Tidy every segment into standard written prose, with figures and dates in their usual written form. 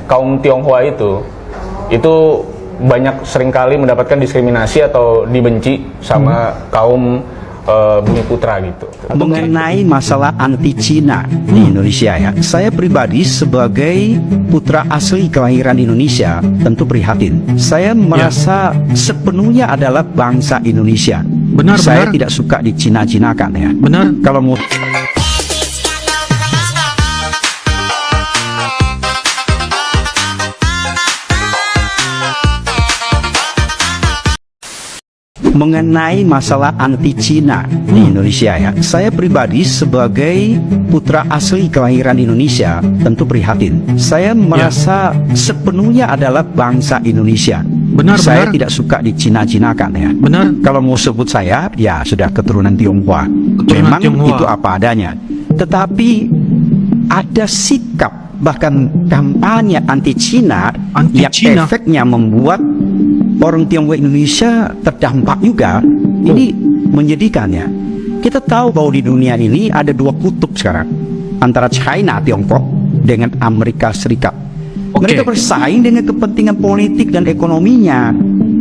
Kaum Tionghoa itu banyak seringkali mendapatkan diskriminasi atau dibenci sama kaum Bumiputra gitu. Mengenai masalah anti Cina di Indonesia ya, saya pribadi sebagai putra asli kelahiran Indonesia tentu prihatin. Saya merasa sepenuhnya adalah bangsa Indonesia. Benar, saya benar. tidak suka dicina-cinakan ya. Benar. Kalau mau mengenai masalah anti Cina di Indonesia ya, saya pribadi sebagai putra asli kelahiran Indonesia tentu prihatin. Saya merasa sepenuhnya adalah bangsa Indonesia. Benar, saya benar. tidak suka dicina-cinakan ya. Benar. Kalau mau sebut saya, ya sudah keturunan Tionghoa. Keturunan Memang Tionghoa. itu apa adanya. Tetapi ada sikap bahkan kampanye anti Cina yang Anti-Cina. efeknya membuat orang Tionghoa Indonesia terdampak juga. Ini menyedihkan ya. Kita tahu bahwa di dunia ini ada dua kutub sekarang, antara China, Tiongkok dengan Amerika Serikat. Oke. Mereka bersaing dengan kepentingan politik dan ekonominya.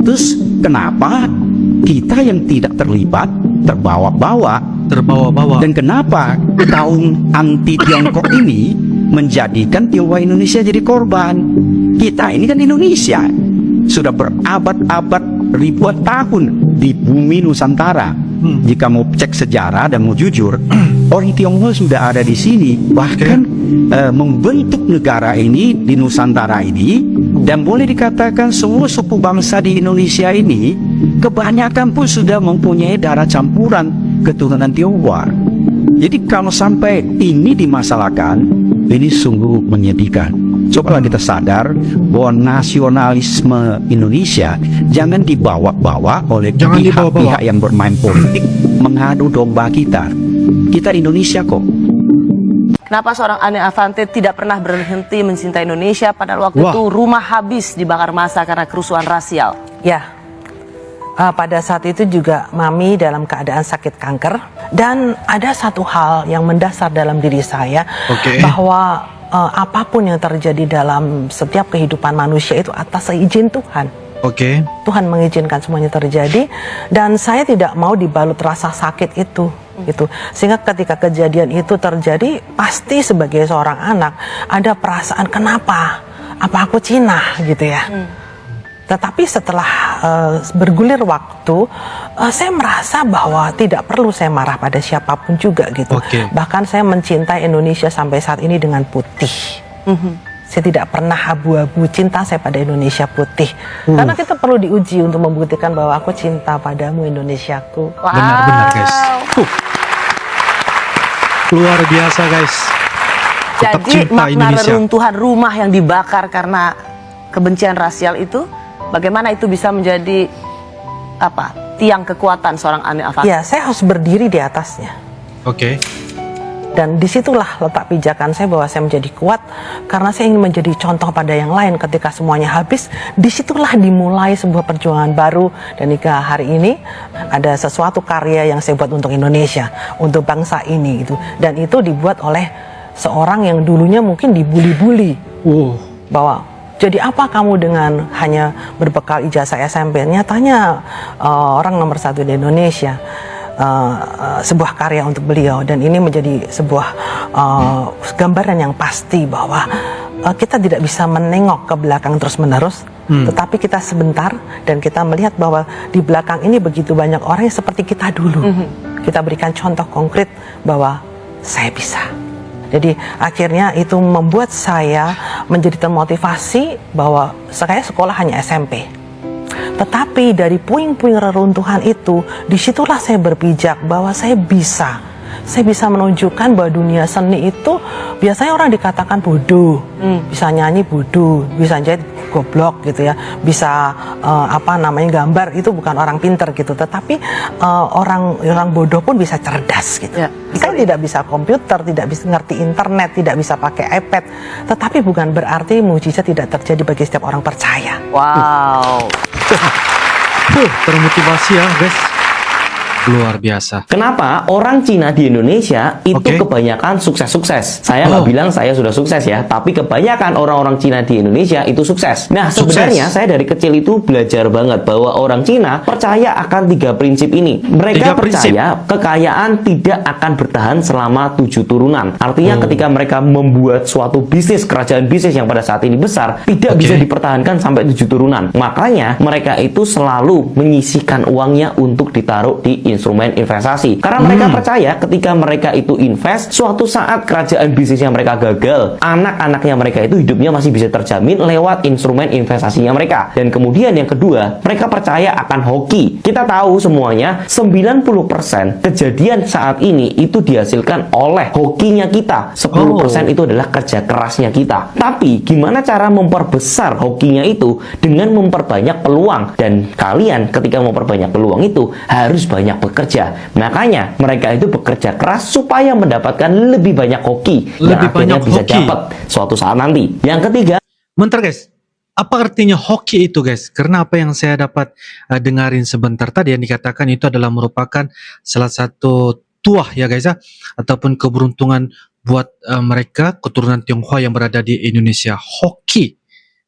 Terus kenapa kita yang tidak terlibat terbawa-bawa? Terbawa-bawa. Dan kenapa kaum anti Tiongkok ini menjadikan Tionghoa Indonesia jadi korban? Kita ini kan Indonesia, sudah berabad-abad ribuan tahun di bumi Nusantara. Jika mau cek sejarah dan mau jujur, orang Tionghoa sudah ada di sini, bahkan membentuk negara ini di Nusantara ini. Dan boleh dikatakan semua suku bangsa di Indonesia ini kebanyakan pun sudah mempunyai darah campuran keturunan Tionghoa. Jadi kalau sampai ini dimasalahkan, ini sungguh menyedihkan. Cobalah kita sadar bahwa nasionalisme Indonesia jangan dibawa-bawa oleh Jangan dibawa-bawa. pihak-pihak yang bermain politik mengadu domba kita. Kita Indonesia kok. Kenapa seorang Anne Avante tidak pernah berhenti mencintai Indonesia padahal waktu Wah. itu rumah habis dibakar massa karena kerusuhan rasial? Ya, pada saat itu juga Mami dalam keadaan sakit kanker. Dan ada satu hal yang mendasar dalam diri saya, Oke. bahwa apapun yang terjadi dalam setiap kehidupan manusia itu atas izin Tuhan. Oke. Tuhan mengizinkan semuanya terjadi, dan saya tidak mau dibalut rasa sakit itu gitu. Sehingga ketika kejadian itu terjadi, pasti sebagai seorang anak ada perasaan kenapa? Apa aku Cina gitu ya. Tetapi setelah bergulir waktu, saya merasa bahwa tidak perlu saya marah pada siapapun juga gitu. Oke. Bahkan saya mencintai Indonesia sampai saat ini dengan putih. Saya tidak pernah abu-abu, cinta saya pada Indonesia putih. Karena kita perlu diuji untuk membuktikan bahwa aku cinta padamu Indonesiaku. Benar-benar guys. Luar biasa guys. Tetap Jadi cinta makna Indonesia. reruntuhan rumah yang dibakar karena kebencian rasial itu, bagaimana itu bisa menjadi tiang kekuatan seorang Anne Avante? Ya, saya harus berdiri di atasnya. Oke. Dan disitulah letak pijakan saya bahwa saya menjadi kuat, karena saya ingin menjadi contoh pada yang lain. Ketika semuanya habis, disitulah dimulai sebuah perjuangan baru. Dan hingga hari ini ada sesuatu karya yang saya buat untuk Indonesia, untuk bangsa ini gitu. Dan itu dibuat oleh seorang yang dulunya mungkin dibuli-buli, bahwa jadi apa kamu dengan hanya berbekal ijazah SMP? Nyatanya orang nomor satu di Indonesia. Sebuah karya untuk beliau, dan ini menjadi sebuah gambaran yang pasti bahwa kita tidak bisa menengok ke belakang terus-menerus, tetapi kita sebentar dan kita melihat bahwa di belakang ini begitu banyak orang yang seperti kita dulu. Kita berikan contoh konkret bahwa saya bisa. Jadi akhirnya itu membuat saya menjadi termotivasi bahwa saya sekolah hanya SMP. Tetapi dari puing-puing reruntuhan itu, disitulah saya berpijak bahwa saya bisa. Saya bisa menunjukkan bahwa dunia seni itu biasanya orang dikatakan bodoh, bisa nyanyi bodoh, bisa jahit goblok gitu ya, bisa gambar itu bukan orang pinter gitu. Tetapi orang bodoh pun bisa cerdas gitu. Ya. Saya tidak bisa komputer, tidak bisa ngerti internet, tidak bisa pakai iPad. Tetapi bukan berarti mujizat tidak terjadi bagi setiap orang percaya. Wow. Termotivasi ya guys. Luar biasa. Kenapa orang Cina di Indonesia itu Oke. kebanyakan sukses-sukses? Saya nggak Oh. bilang saya sudah sukses ya, tapi kebanyakan orang-orang Cina di Indonesia itu sukses. Nah, Sukses. sebenarnya saya dari kecil itu belajar banget bahwa orang Cina percaya akan 3 prinsip ini. Mereka 3 prinsip. percaya kekayaan tidak akan bertahan selama 7 turunan. Artinya Oh. ketika mereka membuat suatu bisnis, kerajaan bisnis yang pada saat ini besar, tidak Oke. bisa dipertahankan sampai 7 turunan. Makanya mereka itu selalu menyisihkan uangnya untuk ditaruh di instrumen investasi. Karena mereka percaya ketika mereka itu invest, suatu saat kerajaan bisnisnya mereka gagal, anak-anaknya mereka itu hidupnya masih bisa terjamin lewat instrumen investasinya mereka. Dan kemudian yang kedua, mereka percaya akan hoki. Kita tahu semuanya, 90% kejadian saat ini itu dihasilkan oleh hokinya kita. 10% itu adalah kerja kerasnya kita. Tapi gimana cara memperbesar hokinya itu dengan memperbanyak peluang? Dan kalian ketika memperbanyak peluang itu harus banyak bekerja. Makanya mereka itu bekerja keras supaya mendapatkan lebih banyak hoki yang Lebih akhirnya banyak bisa hoki. dapat suatu saat nanti. Yang ketiga, Bentar guys, apa artinya hoki itu guys? Karena apa yang saya dapat dengarin sebentar tadi yang dikatakan itu adalah merupakan salah satu tuah ya guys ya, ataupun keberuntungan buat mereka keturunan Tionghoa yang berada di Indonesia. Hoki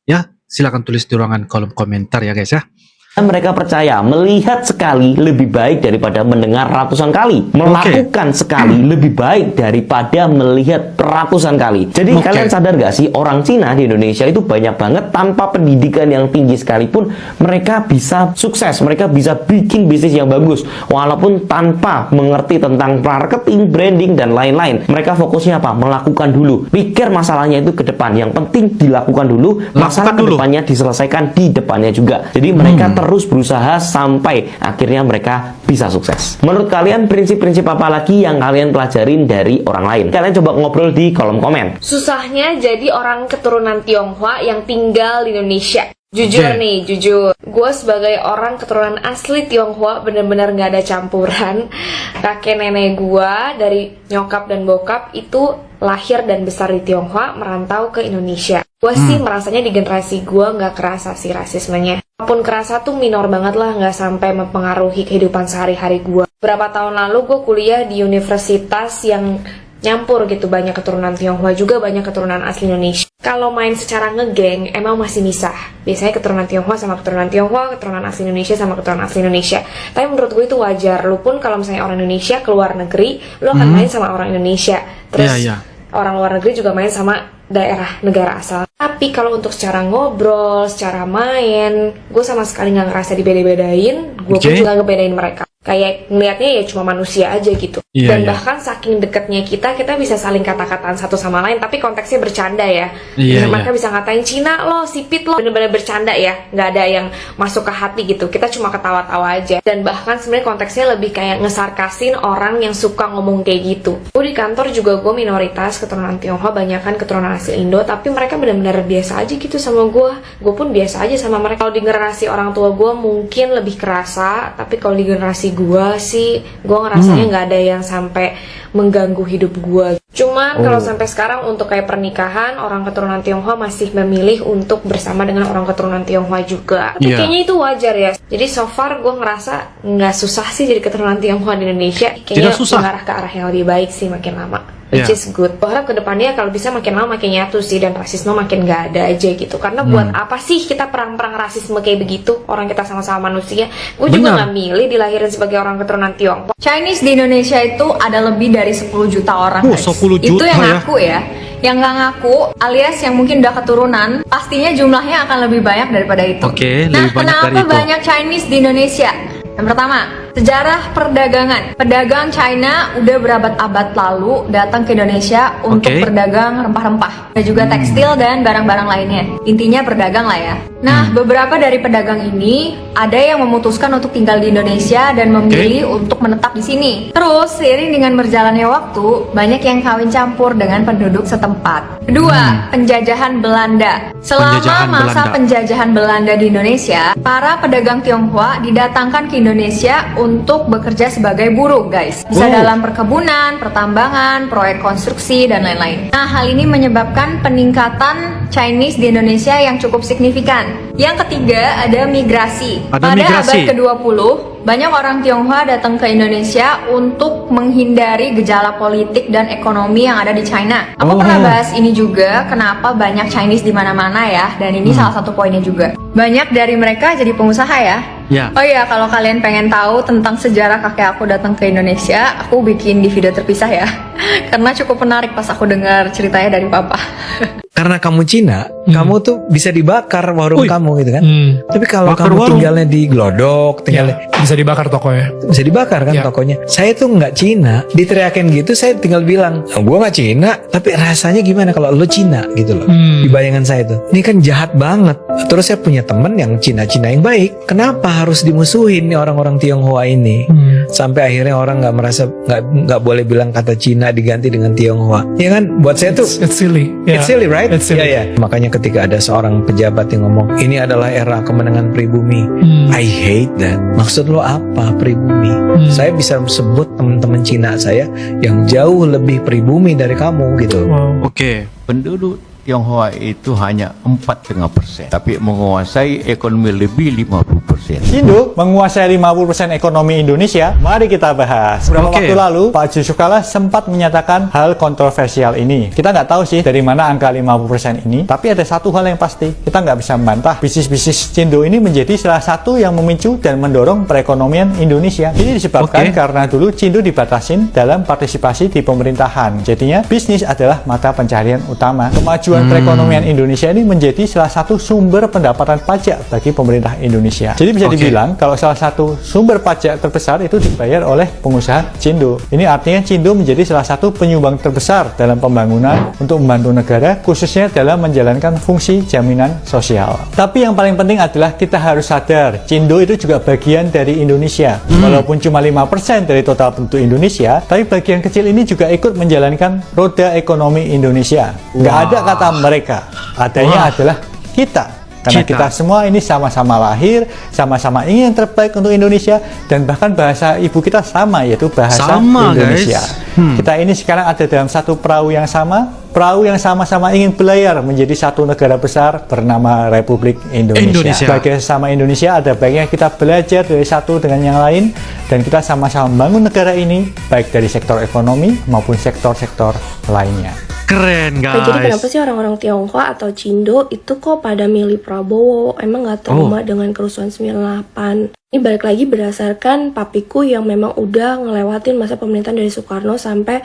ya, silakan tulis di ruangan kolom komentar ya guys ya. mereka percaya melihat sekali lebih baik daripada mendengar ratusan kali. Melakukan sekali lebih baik daripada melihat ratusan kali. Jadi Oke. kalian sadar gak sih, orang Cina di Indonesia itu banyak banget tanpa pendidikan yang tinggi sekalipun mereka bisa sukses, mereka bisa bikin bisnis yang bagus walaupun tanpa mengerti tentang marketing, branding, dan lain-lain. Mereka fokusnya apa? Melakukan dulu. Pikir masalahnya itu ke depan. Yang penting dilakukan dulu, masalah ke dulu. depannya diselesaikan di depannya juga. Jadi mereka terus berusaha sampai akhirnya mereka bisa sukses. Menurut kalian prinsip-prinsip apa lagi yang kalian pelajarin dari orang lain? Kalian coba ngobrol di kolom komen. Susahnya jadi orang keturunan Tionghoa yang tinggal di Indonesia. Jujur Oke. nih, jujur. Gue sebagai orang keturunan asli Tionghoa bener-bener gak ada campuran. Kakek nenek gue dari nyokap dan bokap itu lahir dan besar di Tionghoa, merantau ke Indonesia. Gue sih merasanya di generasi gue gak kerasa sih rasismenya. Walaupun kerasa tuh minor banget lah, gak sampai mempengaruhi kehidupan sehari-hari gue. Berapa tahun lalu gue kuliah di universitas yang nyampur gitu, banyak keturunan Tionghoa juga, banyak keturunan asli Indonesia. Kalau main secara ngegeng, emang masih misah. Biasanya keturunan Tionghoa sama keturunan Tionghoa, keturunan asli Indonesia sama keturunan asli Indonesia. Tapi menurut gue itu wajar. Lu pun kalau misalnya orang Indonesia keluar negeri, lu akan main sama orang Indonesia. Terus Iya, iya. orang luar negeri juga main sama daerah negara asal. Tapi kalau untuk secara ngobrol, secara main, gue sama sekali nggak ngerasa dibeda-bedain. Gue pun Oke. juga ngebedain mereka. Kayak ngelihatnya ya cuma manusia aja gitu. Iya, Dan iya. bahkan saking deketnya kita bisa saling kata-kataan satu sama lain, tapi konteksnya bercanda ya. Iya, Mereka iya. bisa ngatain Cina lo, sipit lo, bener-bener bercanda ya, nggak ada yang masuk ke hati gitu. Kita cuma ketawa-tawa aja. Dan bahkan sebenarnya konteksnya lebih kayak ngesarkasin orang yang suka ngomong kayak gitu. Gue di kantor juga gue minoritas keturunan Tionghoa, banyakan keturunan asli Indo, tapi mereka bener-bener biasa aja gitu sama gue. Gue pun biasa aja sama mereka. Kalau di generasi orang tua gue mungkin lebih kerasa, tapi kalau di generasi gue sih, gue ngerasanya nggak ada yang sampai mengganggu hidup gue. Cuman kalau sampai sekarang untuk kayak pernikahan, orang keturunan Tionghoa masih memilih untuk bersama dengan orang keturunan Tionghoa juga. Tapi Iya. kayaknya itu wajar ya. Jadi so far gue ngerasa nggak susah sih jadi keturunan Tionghoa di Indonesia. Kayaknya Tidak susah. mengarah ke arah yang lebih baik sih makin lama. Which Iya. is good. Gue harap kedepannya kalau bisa makin lama makin nyatu sih, dan rasisme makin nggak ada aja gitu. Karena buat apa sih kita perang-perang rasisme kayak begitu? Orang kita sama-sama manusia. Gue juga Benar. nggak milih dilahirin sebagai orang keturunan Tionghoa. Chinese di Indonesia itu ada lebih dari 10 juta orang, guys. 10 Itu juta yang ya. ngaku ya. Yang nggak ngaku alias yang mungkin udah keturunan, pastinya jumlahnya akan lebih banyak daripada itu. Oke, nah, lebih banyak kenapa dari itu. banyak Chinese di Indonesia? Yang pertama, sejarah perdagangan. Pedagang China udah berabad-abad lalu datang ke Indonesia untuk Oke. berdagang rempah-rempah dan juga tekstil dan barang-barang lainnya. Intinya berdagang lah ya. Nah, beberapa dari pedagang ini ada yang memutuskan untuk tinggal di Indonesia dan memilih untuk menetap di sini. Terus, seiring dengan berjalannya waktu, banyak yang kawin campur dengan penduduk setempat. Kedua, penjajahan Belanda. Selama Penjajahan masa Belanda. penjajahan Belanda di Indonesia, para pedagang Tionghoa didatangkan ke Indonesia untuk bekerja sebagai buruh, guys. Bisa dalam perkebunan, pertambangan, proyek konstruksi, dan lain-lain. Nah, hal ini menyebabkan peningkatan Chinese di Indonesia yang cukup signifikan. Yang ketiga, ada migrasi. Ada migrasi. Abad ke-20, banyak orang Tionghoa datang ke Indonesia untuk menghindari gejala politik dan ekonomi yang ada di China. Aku pernah bahas ini juga, kenapa banyak Chinese di mana-mana ya, dan ini salah satu poinnya juga. Banyak dari mereka jadi pengusaha ya. Ya. Oh iya, kalau kalian pengen tahu tentang sejarah kakek aku datang ke Indonesia, aku bikin di video terpisah ya. Karena cukup menarik pas aku dengar ceritanya dari papa. Karena kamu Cina, kamu tuh bisa dibakar warung kamu gitu kan. Tapi kalau Bakar kamu warung. tinggalnya di Glodok, tinggalnya Bisa dibakar tokonya. bisa dibakar kan Ya. tokonya. Saya tuh nggak Cina, diteriakin gitu saya tinggal bilang, gue nggak Cina, tapi rasanya gimana kalau lo Cina gitu loh. Di bayangan saya tuh, ini kan jahat banget. Terus saya punya temen yang Cina-Cina yang baik. Kenapa harus dimusuhin nih orang-orang Tionghoa ini? Sampai akhirnya orang nggak merasa nggak boleh bilang kata Cina diganti dengan Tionghoa. Ya kan? Buat saya tuh It's silly. It's silly, right? It's silly. Ya, ya. Makanya ketika ada seorang pejabat yang ngomong, ini adalah era kemenangan pribumi. I hate that. Maksud lo apa pribumi? Saya bisa sebut teman-teman Cina saya yang jauh lebih pribumi dari kamu gitu. Oke. Penduduk Tionghoa itu hanya 4,5%, tapi menguasai ekonomi lebih 50%. Cindo menguasai 50% ekonomi Indonesia. Mari kita bahas. Beberapa Oke. waktu lalu, Pak Yusuf Kala sempat menyatakan hal kontroversial ini. Kita nggak tahu sih dari mana angka 50% ini, tapi ada satu hal yang pasti, kita nggak bisa membantah. Bisnis-bisnis Cindo ini menjadi salah satu yang memicu dan mendorong perekonomian Indonesia. Ini disebabkan karena dulu Cindo dibatasin dalam partisipasi di pemerintahan. Jadinya bisnis adalah mata pencarian utama. Kemajuan perekonomian Indonesia ini menjadi salah satu sumber pendapatan pajak bagi pemerintah Indonesia. Jadi bisa dibilang kalau salah satu sumber pajak terbesar itu dibayar oleh pengusaha Cindo. Ini artinya Cindo menjadi salah satu penyumbang terbesar dalam pembangunan untuk membantu negara, khususnya dalam menjalankan fungsi jaminan sosial. Tapi yang paling penting adalah kita harus sadar, Cindo itu juga bagian dari Indonesia. Walaupun cuma 5% dari total penduduk Indonesia, tapi bagian kecil ini juga ikut menjalankan roda ekonomi Indonesia. Nggak ada kata mereka, adanya adalah kita. Karena kita semua ini sama-sama lahir, sama-sama ingin yang terbaik untuk Indonesia, dan bahkan bahasa ibu kita sama, yaitu bahasa Indonesia. Kita ini sekarang ada dalam satu perahu yang sama-sama ingin berlayar menjadi satu negara besar bernama Republik Indonesia. Sebagai sesama Indonesia, ada baiknya kita belajar dari satu dengan yang lain, dan kita sama-sama membangun negara ini, baik dari sektor ekonomi maupun sektor-sektor lainnya. Keren guys. Jadi kenapa sih orang-orang Tionghoa atau Cindo itu kok pada milih Prabowo? Emang nggak trauma dengan kerusuhan 98? Ini balik lagi berdasarkan papiku yang memang udah ngelewatin masa pemerintahan dari Soekarno sampai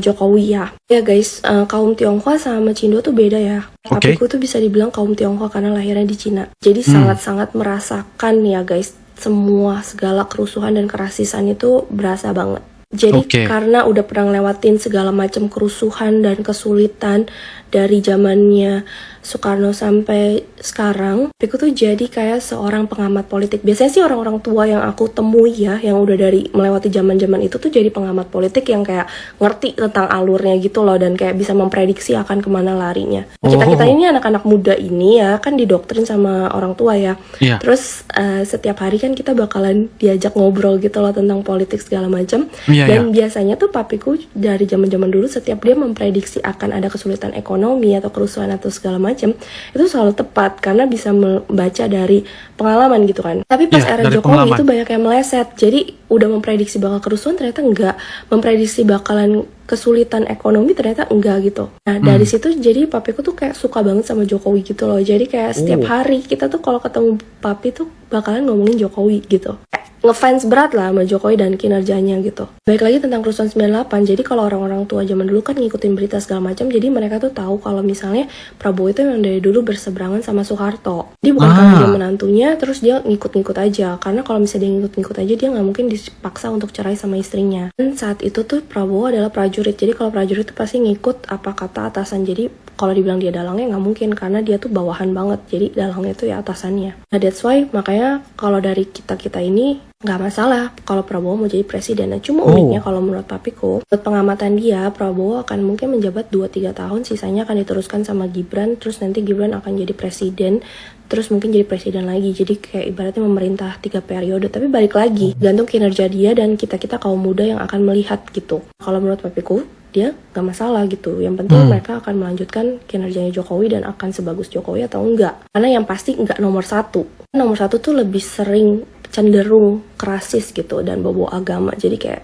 Jokowi ya. Ya guys, kaum Tionghoa sama Cindo tuh beda ya. Papiku tuh bisa dibilang kaum Tionghoa karena lahirnya di Cina. Jadi sangat-sangat merasakan ya guys, semua segala kerusuhan dan kerasisan itu berasa banget. Jadi karena udah pernah ngelewatin segala macam kerusuhan dan kesulitan dari zamannya Soekarno sampai sekarang, aku tuh jadi kayak seorang pengamat politik. Biasanya sih orang-orang tua yang aku temui ya, yang udah dari melewati zaman-zaman itu tuh jadi pengamat politik yang kayak ngerti tentang alurnya gitu loh, dan kayak bisa memprediksi akan kemana larinya. Kita-kita ini anak-anak muda ini ya kan didoktrin sama orang tua ya. Terus setiap hari kan kita bakalan diajak ngobrol gitu loh tentang politik segala macam. Dan biasanya tuh papiku dari zaman-zaman dulu setiap dia memprediksi akan ada kesulitan ekonomi atau kerusuhan atau segala macam, itu selalu tepat karena bisa membaca dari pengalaman gitu kan. Tapi pas era Jokowi itu banyak yang meleset. Jadi udah memprediksi bakal kerusuhan ternyata enggak, memprediksi bakalan kesulitan ekonomi ternyata enggak gitu. Nah dari situ jadi papiku tuh kayak suka banget sama Jokowi gitu loh. Jadi kayak setiap hari kita tuh kalau ketemu papi tuh bakalan ngomongin Jokowi gitu. Ngefans berat lah sama Jokowi dan kinerjanya gitu. Baik lagi tentang kerusuhan 98, jadi kalau orang-orang tua zaman dulu kan ngikutin berita segala macam, jadi mereka tuh tahu kalau misalnya Prabowo itu yang dari dulu berseberangan sama Soeharto. Dia bukan karena dia menantunya, terus dia ngikut-ngikut aja. Karena kalau misalnya dia ngikut-ngikut aja, dia nggak mungkin dipaksa untuk cerai sama istrinya. Dan saat itu tuh Prabowo adalah prajurit, jadi kalau prajurit itu pasti ngikut apa kata atasan. Jadi kalau dibilang dia dalangnya nggak mungkin, karena dia tuh bawahan banget, jadi dalangnya tuh ya atasannya. Nah that's why makanya kalau dari kita ini nggak masalah kalau Prabowo mau jadi presiden. Nah cuma uniknya kalau menurut papiku, menurut pengamatan dia, Prabowo akan mungkin menjabat 2-3 tahun, sisanya akan diteruskan sama Gibran, terus nanti Gibran akan jadi presiden, terus mungkin jadi presiden lagi, jadi kayak ibaratnya memerintah 3 periode. Tapi balik lagi, gantung kinerja dia dan kita kaum muda yang akan melihat gitu. Kalau menurut papiku, dia gak masalah gitu. Yang penting mereka akan melanjutkan kinerjanya Jokowi dan akan sebagus Jokowi atau enggak. Karena yang pasti enggak nomor 1. Nomor 1 tuh lebih sering cenderung kerasis gitu dan bawa agama. Jadi kayak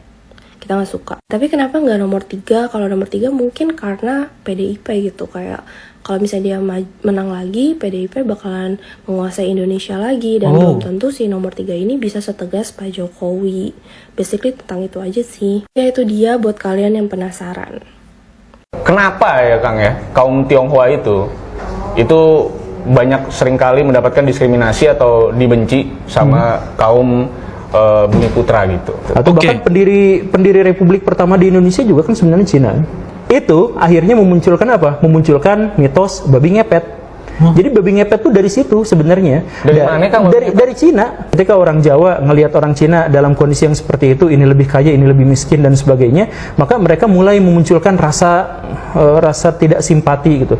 kita gak suka. Tapi kenapa nggak nomor 3? Kalau nomor 3 mungkin karena PDIP gitu. Kayak kalau misalnya dia menang lagi, PDIP bakalan menguasai Indonesia lagi. Dan belum tentu si nomor 3 ini bisa setegas Pak Jokowi. Basically tentang itu aja sih. Ya itu dia buat kalian yang penasaran. Kenapa ya Kang ya, kaum Tionghoa itu banyak seringkali mendapatkan diskriminasi atau dibenci sama kaum Bumi Putra gitu. Atau bahkan pendiri Republik pertama di Indonesia juga kan sebenarnya Cina. Itu akhirnya memunculkan apa? Memunculkan mitos babi ngepet. Jadi babi ngepet tuh dari situ sebenarnya. Dari mana Kang? Dari Cina. Ketika orang Jawa ngelihat orang Cina dalam kondisi yang seperti itu, ini lebih kaya, ini lebih miskin dan sebagainya, maka mereka mulai memunculkan rasa tidak simpati gitu.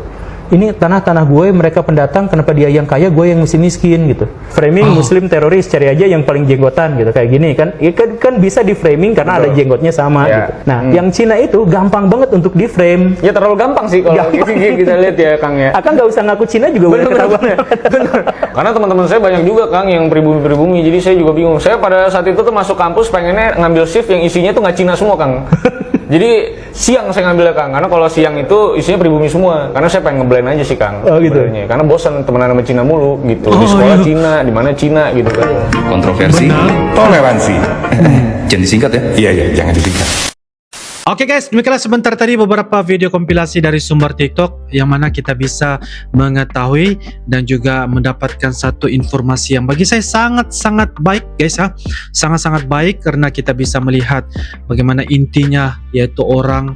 Ini tanah gue, mereka pendatang, kenapa dia yang kaya, gue yang mesti miskin gitu. Framing Muslim teroris, cari aja yang paling jenggotan gitu, kayak gini kan. Ya, kan bisa di framing karena ada jenggotnya sama gitu. Nah, yang Cina itu gampang banget untuk di frame. Ya terlalu gampang sih kalau kita lihat ya Kang ya. Akan nggak usah ngaku Cina juga udah ketahuan. Karena teman-teman saya banyak juga Kang yang pribumi, jadi saya juga bingung. Saya pada saat itu tuh masuk kampus pengennya ngambil shift yang isinya tuh nggak Cina semua Kang. Jadi siang saya ngambilnya Kang, karena kalau siang itu isinya pribumi semua. Karena saya pengen ngeblend aja sih Kang. Oh gitu. Karena bosan temenan sama Cina mulu gitu. Di sekolah Cina, di mana Cina gitu kan. Kontroversi, toleransi. Jangan disingkat ya? Iya, jangan disingkat. Oke guys, demikianlah sebentar tadi beberapa video kompilasi dari sumber TikTok yang mana kita bisa mengetahui dan juga mendapatkan satu informasi yang bagi saya sangat-sangat baik guys ya. Sangat-sangat baik karena kita bisa melihat bagaimana intinya yaitu orang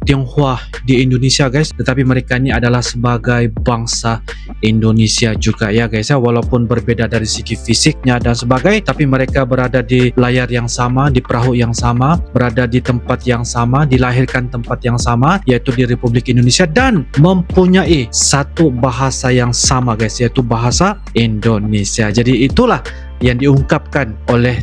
Tionghoa di Indonesia guys, tetapi mereka ini adalah sebagai bangsa Indonesia juga ya guys ya, walaupun berbeda dari segi fisiknya dan sebagainya, tapi mereka berada di layar yang sama, di perahu yang sama, berada di tempat yang sama, dilahirkan tempat yang sama yaitu di Republik Indonesia dan mempunyai satu bahasa yang sama guys, yaitu bahasa Indonesia. Jadi itulah yang diungkapkan oleh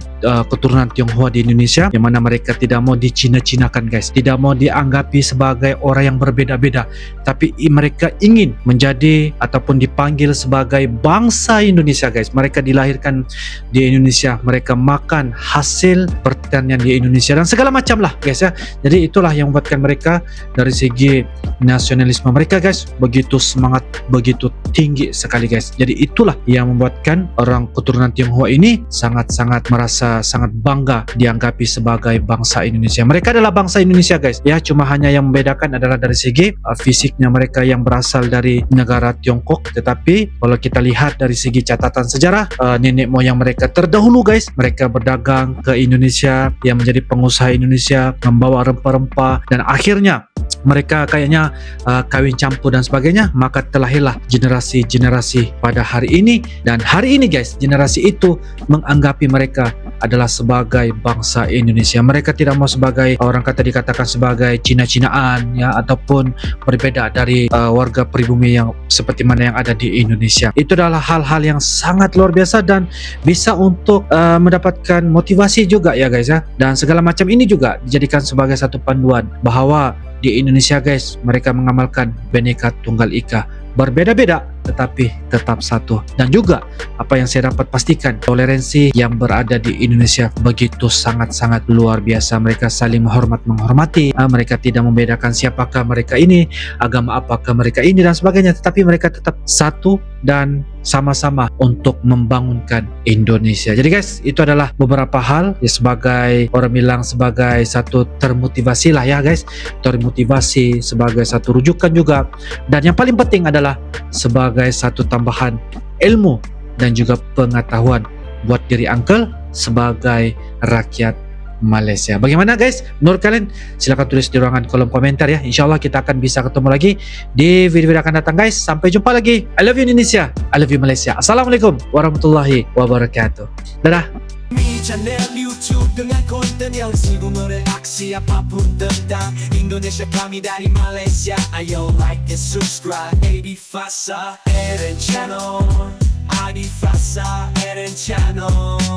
keturunan Tionghoa di Indonesia, yang mana mereka tidak mau dicina-cinakan guys, tidak mau dianggapi sebagai orang yang berbeda-beda, tapi mereka ingin menjadi ataupun dipanggil sebagai bangsa Indonesia guys. Mereka dilahirkan di Indonesia, mereka makan hasil pertanian di Indonesia dan segala macam lah guys ya. Jadi itulah yang membuatkan mereka dari segi nasionalisme mereka guys begitu semangat, begitu tinggi sekali guys. Jadi itulah yang membuatkan orang keturunan Tionghoa ini sangat-sangat merasa sangat bangga dianggapi sebagai bangsa Indonesia. Mereka adalah bangsa Indonesia guys ya, cuma hanya yang membedakan adalah dari segi fisiknya mereka yang berasal dari negara Tiongkok, tetapi kalau kita lihat dari segi catatan sejarah, nenek moyang mereka terdahulu guys, mereka berdagang ke Indonesia, yang menjadi pengusaha Indonesia, membawa rempah-rempah dan akhirnya mereka kayaknya kawin campur dan sebagainya, maka terlahirlah generasi-generasi pada hari ini. Dan hari ini guys, generasi itu menganggapi mereka adalah sebagai bangsa Indonesia. Mereka tidak mau sebagai orang dikatakan sebagai Cina-Cinaan ya, ataupun berbeda dari warga pribumi yang seperti mana yang ada di Indonesia. Itu adalah hal-hal yang sangat luar biasa dan bisa untuk mendapatkan motivasi juga ya guys ya. Dan segala macam ini juga dijadikan sebagai satu panduan bahwa di Indonesia guys, mereka mengamalkan Bhinneka Tunggal Ika, berbeda-beda tetapi tetap satu. Dan juga apa yang saya dapat pastikan, toleransi yang berada di Indonesia begitu sangat-sangat luar biasa. Mereka saling menghormati, mereka tidak membedakan siapakah mereka ini, agama apakah mereka ini dan sebagainya, tetapi mereka tetap satu dan sama-sama untuk membangunkan Indonesia. Jadi guys, itu adalah beberapa hal ya, sebagai orang bilang sebagai satu termotivasi lah ya guys, termotivasi sebagai satu rujukan juga, dan yang paling penting adalah sebagai satu tambahan ilmu dan juga pengetahuan buat diri uncle sebagai rakyat Malaysia. Bagaimana guys? Menurut kalian? Silahkan tulis di ruangan kolom komentar ya. InsyaAllah kita akan bisa ketemu lagi di video-video akan datang guys. Sampai jumpa lagi. I love you Indonesia. I love you Malaysia. Assalamualaikum warahmatullahi wabarakatuh. Dadah. channel YouTube dengan konten yang sibuk mereaksi apapun tentang Indonesia, kami dari Malaysia. Ayo like and subscribe Adi Fasa Eren Channel, Adi Fasa Eren Channel.